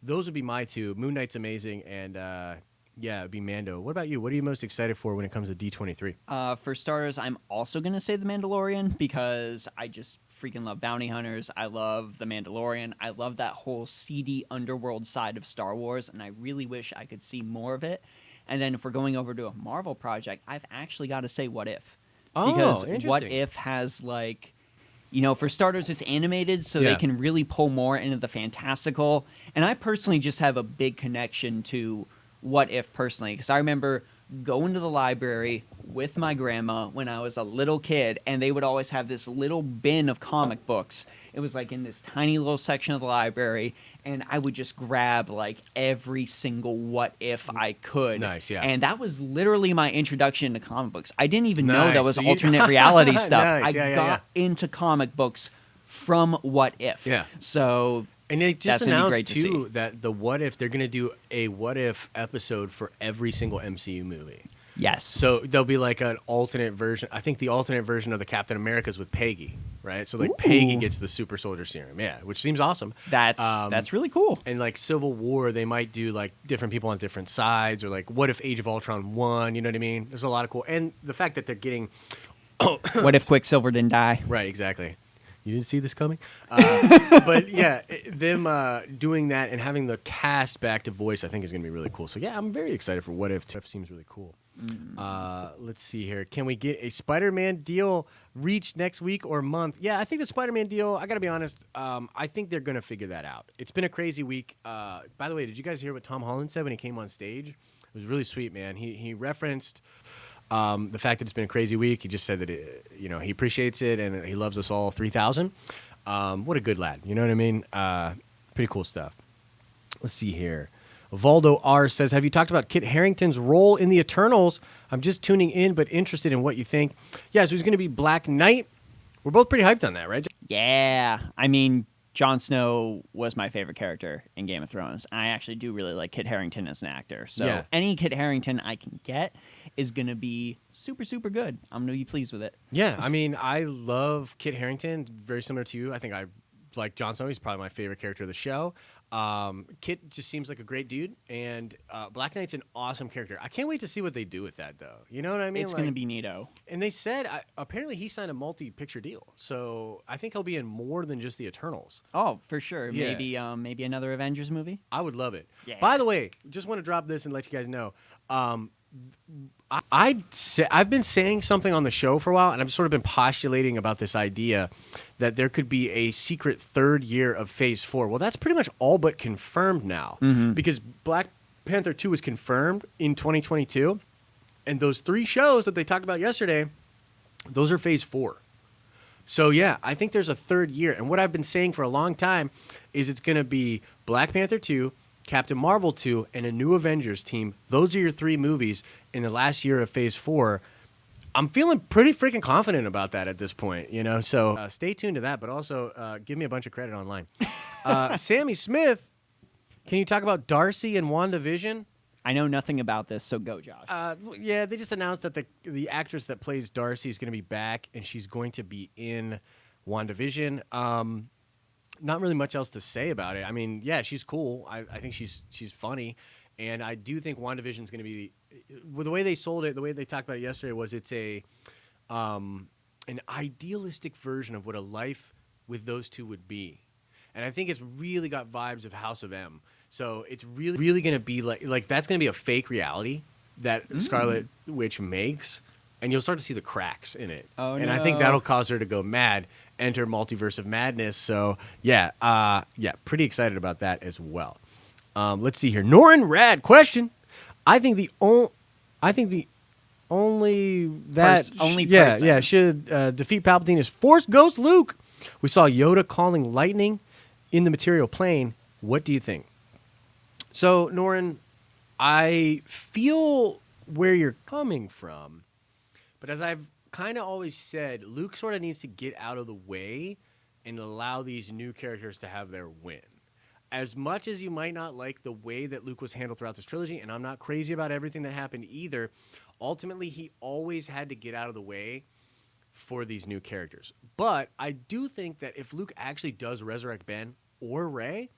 those would be my two. Moon Knight's amazing, and it'd be Mando. What about you? What are you most excited for when it comes to D23? For starters, I'm also going to say The Mandalorian, because I just freaking love bounty hunters. I love The Mandalorian. I love that whole seedy underworld side of Star Wars, and I really wish I could see more of it. And then if we're going over to a Marvel project, I've actually got to say What If. Because What If has, like, for starters, it's animated, so they can really pull more into the fantastical. And I personally just have a big connection to What If personally, because I remember going to the library with my grandma when I was a little kid, and they would always have this little bin of comic books. It was like in this tiny little section of the library, and I would just grab like every single What If I could. Nice, yeah. And that was literally my introduction to comic books. I didn't even know that was alternate reality stuff. Nice. I got into comic books from What If. Yeah. So and they just announced too see. that the What If, they're going to do a What If episode for every single MCU movie. Yes. So there'll be like an alternate version. I think the alternate version of the Captain America's with Peggy, right? So like Peggy gets the super soldier serum, which seems awesome. That's really cool. And like Civil War, they might do like different people on different sides, or like what if Age of Ultron won? You know what I mean? There's a lot of cool, and the fact that they're getting. What if Quicksilver didn't die? Right, exactly. You didn't see this coming? But yeah, them doing that and having the cast back to voice, I think is going to be really cool. So yeah, I'm very excited for What If. It seems really cool. Let's see here. Can we get a Spider-Man deal reached next week or month? Yeah, I think the Spider-Man deal, I got to be honest, I think they're going to figure that out. It's been a crazy week. By the way, did you guys hear what Tom Holland said when he came on stage? It was really sweet, man. He referenced the fact that it's been a crazy week. He just said that he appreciates it and he loves us all 3,000. What a good lad. You know what I mean? Pretty cool stuff. Let's see here. Valdo R says, have you talked about Kit Harington's role in the Eternals? I'm just tuning in, but interested in what you think. Yeah, so he's going to be Black Knight. We're both pretty hyped on that, right? Yeah. I mean, Jon Snow was my favorite character in Game of Thrones. I actually do really like Kit Harington as an actor. So any Kit Harington I can get is going to be super, super good. I'm going to be pleased with it. Yeah, I mean, I love Kit Harington. Very similar to you. I think I like Jon Snow. He's probably my favorite character of the show. Kit just seems like a great dude, and Black Knight's an awesome character. I can't wait to see what they do with that, though. You know what I mean? It's going to be neato. And they said apparently he signed a multi-picture deal, so I think he'll be in more than just the Eternals. Oh, for sure. Yeah. Maybe another Avengers movie. I would love it. Yeah. By the way, just want to drop this and let you guys know. I've been saying something on the show for a while, and I've sort of been postulating about this idea that there could be a secret third year of Phase 4. Well, that's pretty much all but confirmed now, because Black Panther 2 was confirmed in 2022, and those 3 shows that they talked about yesterday, those are Phase 4. So, yeah, I think there's a third year, and what I've been saying for a long time is it's going to be Black Panther 2, Captain Marvel 2, and a new Avengers team. Those are your 3 movies in the last year of Phase 4. I'm feeling pretty freaking confident about that at this point, So stay tuned to that, but also give me a bunch of credit online. Sammy Smith, can you talk about Darcy and WandaVision? I know nothing about this, so go, Josh. Yeah, they just announced that the actress that plays Darcy is going to be back, and she's going to be in WandaVision. Not really much else to say about it. I mean, yeah, she's cool. I think she's funny, and I do think WandaVision is going to be the way they sold it. The way they talked about it yesterday was it's an idealistic version of what a life with those two would be, and I think it's really got vibes of House of M. So it's really going to be like that's going to be a fake reality that Scarlet Witch makes, and you'll start to see the cracks in it. Oh, and no. I think that'll cause her to go mad, enter Multiverse of Madness. So yeah, pretty excited about that as well. Let's see here. Norin Rad question. I think the only person should defeat Palpatine is Force Ghost Luke. We saw Yoda calling lightning in the material plane. What do you think? So, Norin, I feel where you're coming from, but as I've kind of always said, Luke sort of needs to get out of the way and allow these new characters to have their win. As much as you might not like the way that Luke was handled throughout this trilogy, and I'm not crazy about everything that happened either, ultimately he always had to get out of the way for these new characters. But I do think that if Luke actually does resurrect Ben or Rey,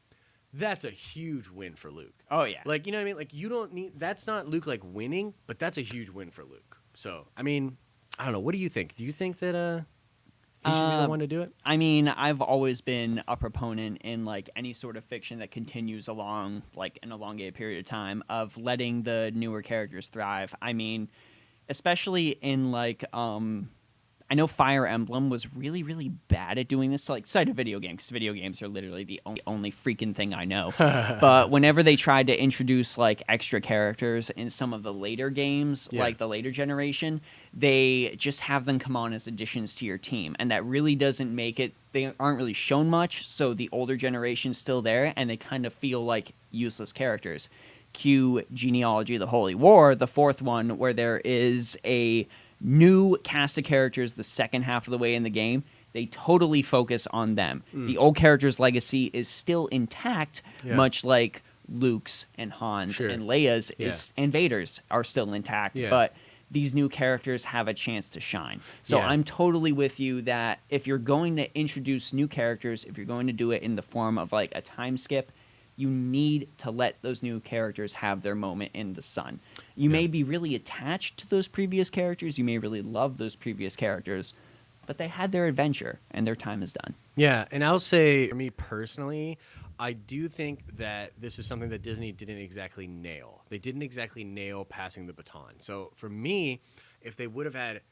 that's a huge win for Luke. Oh, yeah. Like, you know what I mean? Like, you don't need... That's not Luke, like, winning, but that's a huge win for Luke. So, I mean, I don't know. What do you think? Do you think that he should be the one to do it? I mean, I've always been a proponent in, like, any sort of fiction that continues along, like, an elongated period of time of letting the newer characters thrive. I mean, especially in, like... I know Fire Emblem was really, really bad at doing this. Like, cite a video game, because video games are literally the only freaking thing I know. But whenever they tried to introduce, like, extra characters in some of the later games, like the later generation, they just have them come on as additions to your team. And that really doesn't make it... They aren't really shown much, so the older generation's still there, and they kind of feel like useless characters. Cue Genealogy of the Holy War, the fourth one, where there is a... new cast of characters the second half of the way in the game. They totally focus on them. The old character's legacy is still intact, much like Luke's and Han's and Leia's and Vader's are still intact, but these new characters have a chance to shine. So I'm totally with you that if you're going to introduce new characters, if you're going to do it in the form of like a time skip, you need to let those new characters have their moment in the sun. You may be really attached to those previous characters. You may really love those previous characters, but they had their adventure, and their time is done. Yeah, and I'll say, for me personally, I do think that this is something that Disney didn't exactly nail. They didn't exactly nail passing the baton. So for me, if they would have had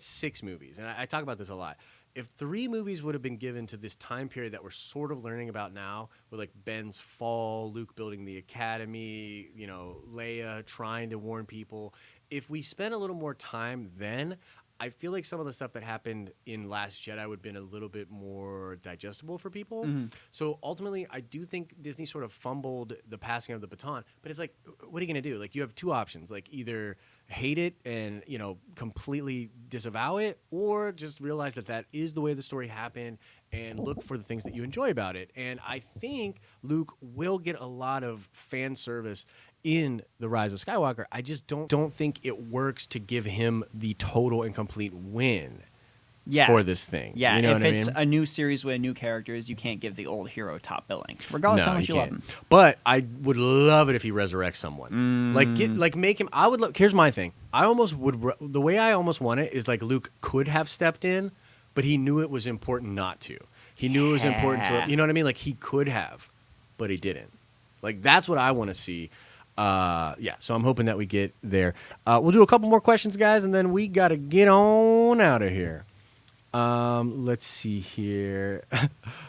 6 movies, and I talk about this a lot, if 3 movies would have been given to this time period that we're sort of learning about now, with like Ben's fall, Luke building the academy, you know, Leia trying to warn people, if we spent a little more time then, I feel like some of the stuff that happened in Last Jedi would have been a little bit more digestible for people. So ultimately, I do think Disney sort of fumbled the passing of the baton. But it's like, what are you going to do? Like, you have 2 options. Like, either hate it and, you know, completely disavow it, or just realize that that is the way the story happened and look for the things that you enjoy about it. And I think Luke will get a lot of fan service in The Rise of Skywalker. I just don't think it works to give him the total and complete win for this thing. Yeah, you know if it's I mean? a new series with new characters, you can't give the old hero top billing, regardless how much you love him. But I would love it if he resurrects someone. Make him... I would love... Here's my thing. I almost would... The way I almost want it is like Luke could have stepped in, but he knew it was important not to. He knew it was important to... You know what I mean? Like, he could have, but he didn't. Like, that's what I want to see. So I'm hoping that we get there. We'll do a couple more questions, guys, and then we got to get on out of here. Let's see here.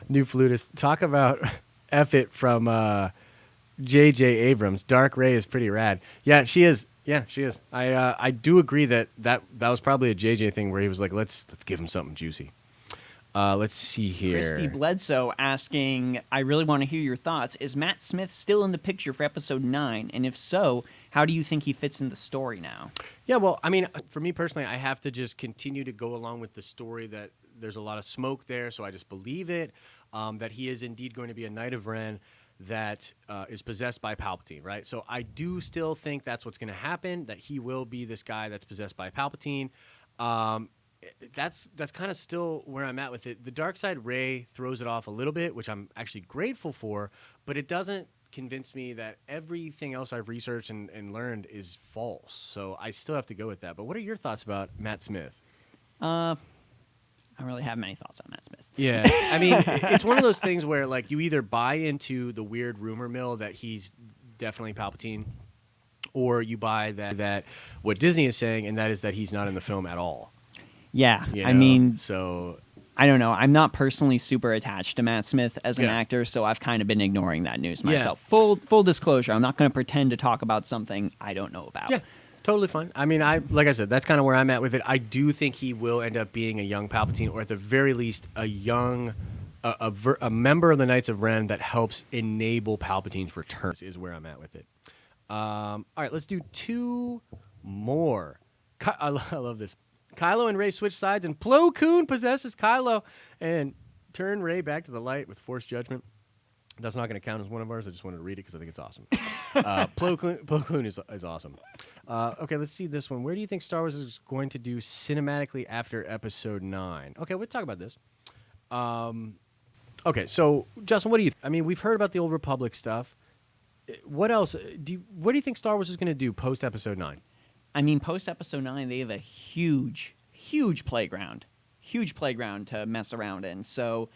New flutist. Talk about F it from J.J. Abrams. Dark Rey is pretty rad. Yeah, she is. Yeah, she is. I do agree that was probably a J.J. thing where he was like, let's give him something juicy. Let's see here. Christy Bledsoe asking, I really want to hear your thoughts. Is Matt Smith still in the picture for episode 9? And if so, how do you think he fits in the story now? Yeah, well, I mean, for me personally, I have to just continue to go along with the story that there's a lot of smoke there, so I just believe it, that he is indeed going to be a Knight of Ren. that is possessed by Palpatine, right? So I do still think that's what's going to happen, that he will be this guy that's possessed by Palpatine. That's kind of still where I'm at with it. The dark side Rey throws it off a little bit, which I'm actually grateful for, but it doesn't convince me that everything else I've researched and learned is false. So I still have to go with that. But what are your thoughts about Matt Smith? I don't really have many thoughts on Matt Smith. Yeah, I mean, it's one of those things where like you either buy into the weird rumor mill that he's definitely Palpatine, or you buy that what Disney is saying, and that is that he's not in the film at all. Yeah, You know? I mean, so I don't know. I'm not personally super attached to Matt Smith as an actor, so I've kind of been ignoring that news myself. Full disclosure, I'm not going to pretend to talk about something I don't know about. Yeah, totally fine. I mean, like I said, that's kind of where I'm at with it. I do think he will end up being a young Palpatine, or at the very least, a young, a member of the Knights of Ren that helps enable Palpatine's return. Is where I'm at with it. All right, let's do two more. I love this. Kylo and Rey switch sides, and Plo Koon possesses Kylo and turn Rey back to the light with Force Judgment. That's not going to count as one of ours. I just wanted to read it because I think it's awesome. Plo Koon is awesome. Okay, let's see this one. Where do you think Star Wars is going to do cinematically after Episode 9? Okay, we'll talk about this. Okay, so Justin, what do you I mean, we've heard about the Old Republic stuff. What else? What do you think Star Wars is going to do post Episode 9? I mean, post Episode 9, they have a huge playground to mess around in. So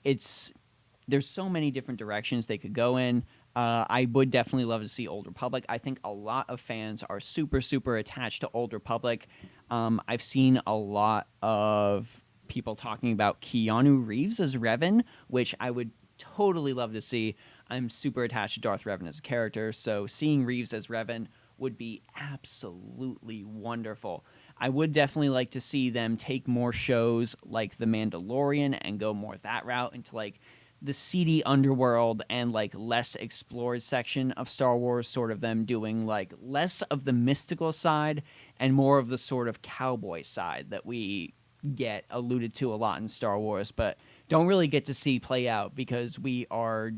there's so many different directions they could go in. I would definitely love to see Old Republic. I think a lot of fans are super attached to Old Republic. I've seen a lot of people talking about Keanu Reeves as Revan, which I would totally love to see. I'm super attached to Darth Revan as a character, so seeing Reeves as Revan would be absolutely wonderful. I would definitely like to see them take more shows like The Mandalorian and go more that route into like the seedy underworld and like less explored section of Star Wars, sort of them doing like less of the mystical side and more of the sort of cowboy side that we get alluded to a lot in Star Wars, but don't really get to see play out because we are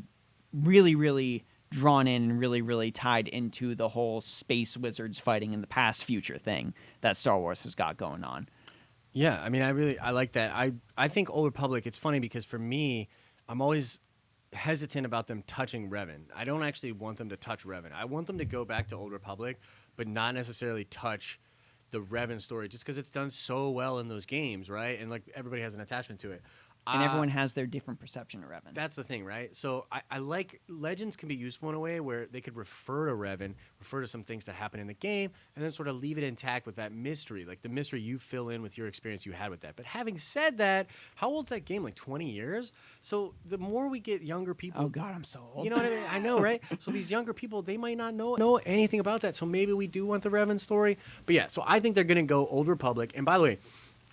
really drawn in and really tied into the whole space wizards fighting in the past future thing that Star Wars has got going on. Yeah, I mean, I like that. I think Old Republic, it's funny because for me, I'm always hesitant about them touching Revan. I don't actually want them to touch Revan. I want them to go back to Old Republic, but not necessarily touch the Revan story just because it's done so well in those games, right? And like everybody has an attachment to it. And everyone has their different perception of Revan. That's the thing, right? So I like Legends can be useful in a way where they could refer to Revan, refer to some things that happen in the game, and then sort of leave it intact with that mystery. Like the mystery you fill in with your experience you had with that. But having said that, how old's that game? Like 20 years? So the more we get younger people... Oh, God, I'm so old. You know what I mean? I know, right? So these younger people, they might not know anything about that. So maybe we do want the Revan story. But yeah, so I think they're going to go Old Republic. And by the way,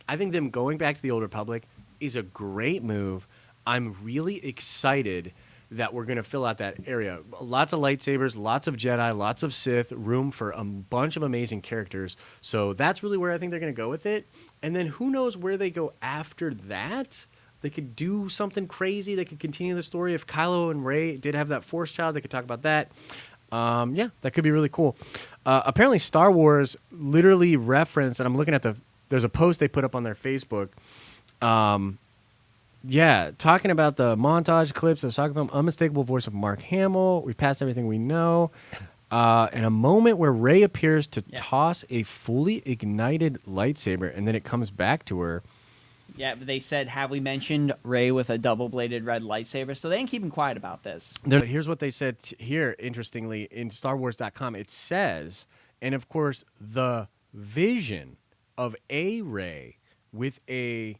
I think them going back to the Old Republic is a great move. I'm really excited that we're going to fill out that area. Lots of lightsabers, lots of Jedi, lots of Sith, room for a bunch of amazing characters. So that's really where I think they're going to go with it. And then who knows where they go after that? They could do something crazy. They could continue the story. If Kylo and Rey did have that Force child, they could talk about that. Yeah, that could be really cool. Apparently Star Wars literally referenced, and I'm looking at there's a post they put up on their Facebook. Yeah, talking about the montage clips of the saga film, unmistakable voice of Mark Hamill. We passed everything we know. And a moment where Rey appears to toss a fully ignited lightsaber, and then it comes back to her. Yeah, but they said, have we mentioned Rey with a double bladed red lightsaber? So they ain't keeping quiet about this. Here's what they said here, interestingly, in StarWars.com. It says, and of course, the vision of a Rey with a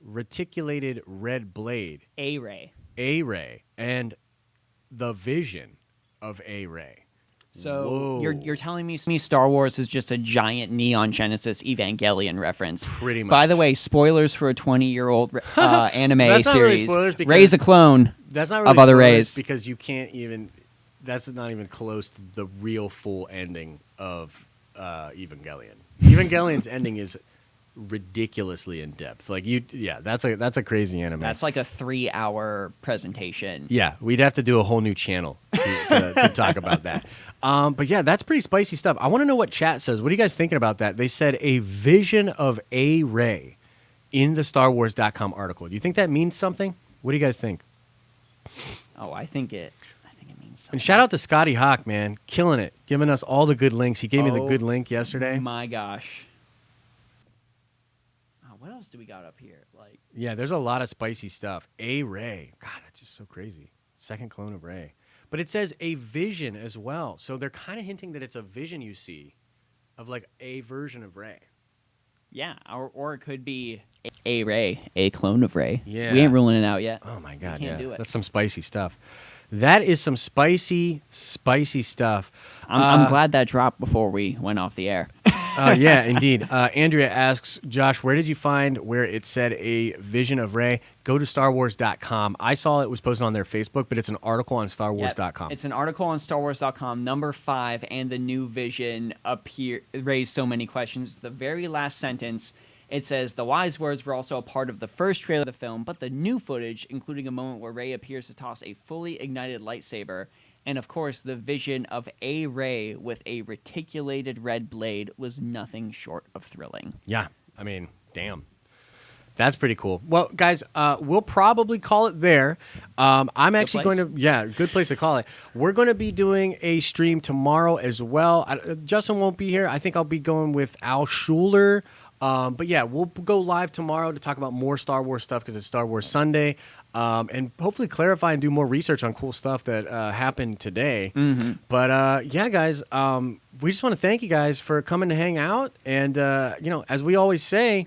reticulated red blade. A Rey. And the vision of a Rey. So you're telling me Star Wars is just a giant Neon Genesis Evangelion reference. Pretty much. By the way, spoilers for a 20-year-old anime that's not series. Really spoilers because Rey's a clone that's not really of other Reys. Because you can't even... That's not even close to the real full ending of Evangelion. Evangelion's ending is ridiculously in depth. Like that's a crazy anime. That's like a 3-hour presentation. Yeah, we'd have to do a whole new channel to talk about that. But yeah, that's pretty spicy stuff. I want to know what chat says. What are you guys thinking about that? They said a vision of a Rey in the StarWars.com article. Do you think that means something? What do you guys think? Oh, I think it means something. And shout out to Scotty Hawk, man, killing it, giving us all the good links. He gave me the good link yesterday. My gosh. What else do we got up here? Like, yeah, there's a lot of spicy stuff. A Rey. God, that's just so crazy. Second clone of Rey. But it says a vision as well. So they're kind of hinting that it's a vision you see of like a version of Rey. Yeah, or it could be a Rey, a clone of Rey. Yeah. We ain't ruling it out yet. Oh my God, we can't do it. That's some spicy stuff. That is some spicy stuff. I'm glad that dropped before we went off the air. Yeah, indeed. Andrea asks, Josh, where did you find where it said a vision of Rey? Go to StarWars.com. I saw it was posted on their Facebook, but it's an article on StarWars.com. Yep. It's an article on StarWars.com. Number 5 and the new vision raised so many questions. The very last sentence, it says, the wise words were also a part of the first trailer of the film, but the new footage, including a moment where Rey appears to toss a fully ignited lightsaber, and of course the vision of a Rey with a reticulated red blade, was nothing short of thrilling. Yeah, I mean, damn. That's pretty cool. Well, guys, we'll probably call it there. I'm actually going to, good place to call it. We're going to be doing a stream tomorrow as well. Justin won't be here. I think I'll be going with Al Schuler. But yeah, we'll go live tomorrow to talk about more Star Wars stuff because it's Star Wars Sunday, and hopefully clarify and do more research on cool stuff that happened today. Mm-hmm. But yeah, guys, we just want to thank you guys for coming to hang out. And, as we always say,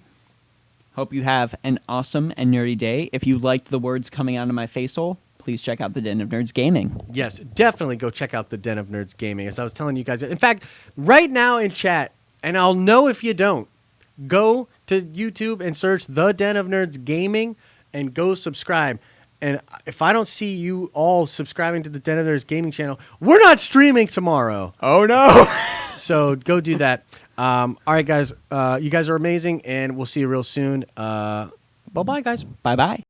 hope you have an awesome and nerdy day. If you liked the words coming out of my face-hole, please check out the Den of Nerds Gaming. Yes, definitely go check out the Den of Nerds Gaming. As I was telling you guys, in fact, right now in chat, and I'll know if you don't, go to YouTube and search The Den of Nerds Gaming and go subscribe. And if I don't see you all subscribing to the Den of Nerds Gaming channel, we're not streaming tomorrow. Oh, no. So go do that. All right, guys. You guys are amazing, and we'll see you real soon. Bye-bye, guys. Bye-bye.